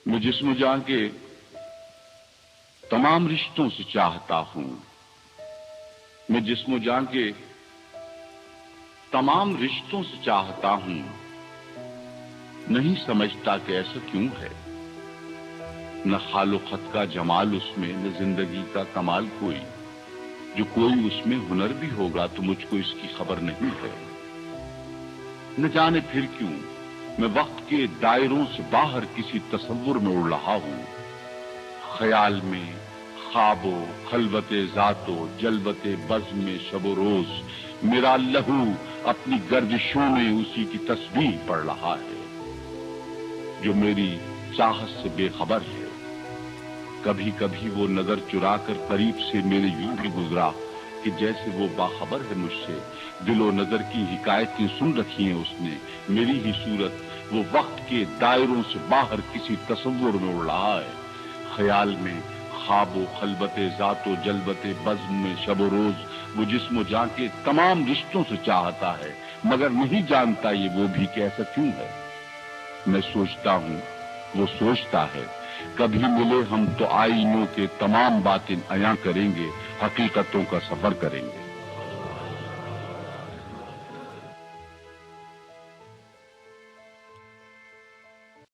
میں جسم و جان کے تمام رشتوں سے چاہتا ہوں. میں جسم و جان کے تمام رشتوں سے چاہتا ہوں. نہیں سمجھتا کہ ایسا کیوں ہے. نہ خال و خط کا جمال اس میں، نہ زندگی کا کمال کوئی. جو کوئی اس میں ہنر بھی ہوگا تو مجھ کو اس کی خبر نہیں ہے. نہ جانے پھر کیوں میں وقت کے دائروں سے باہر کسی تصور میں اڑ رہا ہوں. خیال میں خواب و خلوت ذات و جلوت بزم میں شب و روز میرا لہو اپنی گردشوں میں اسی کی تسبیح پڑھ رہا ہے جو میری چاہت سے بے خبر ہے. کبھی کبھی وہ نظر چرا کر قریب سے میرے یوں بھی گزرا کہ جیسے وہ باخبر ہے مجھ سے. دل و نظر کی حکایتیں سن رکھی ہیں اس نے. میری ہی صورت وہ وقت کے دائروں سے باہر کسی تصور میں اڑ رہا ہے. خیال میں خواب و خلوت ذات و جلوت بزم میں شب و روز وہ جسم و جان کے تمام رشتوں سے چاہتا ہے، مگر نہیں جانتا یہ وہ بھی کہ ایسا کیوں ہے. میں سوچتا ہوں، وہ سوچتا ہے. کبھی ملے ہم تو آئینوں کے تمام باطن عیاں کریں گے، حقیقتوں کا سفر کریں گے.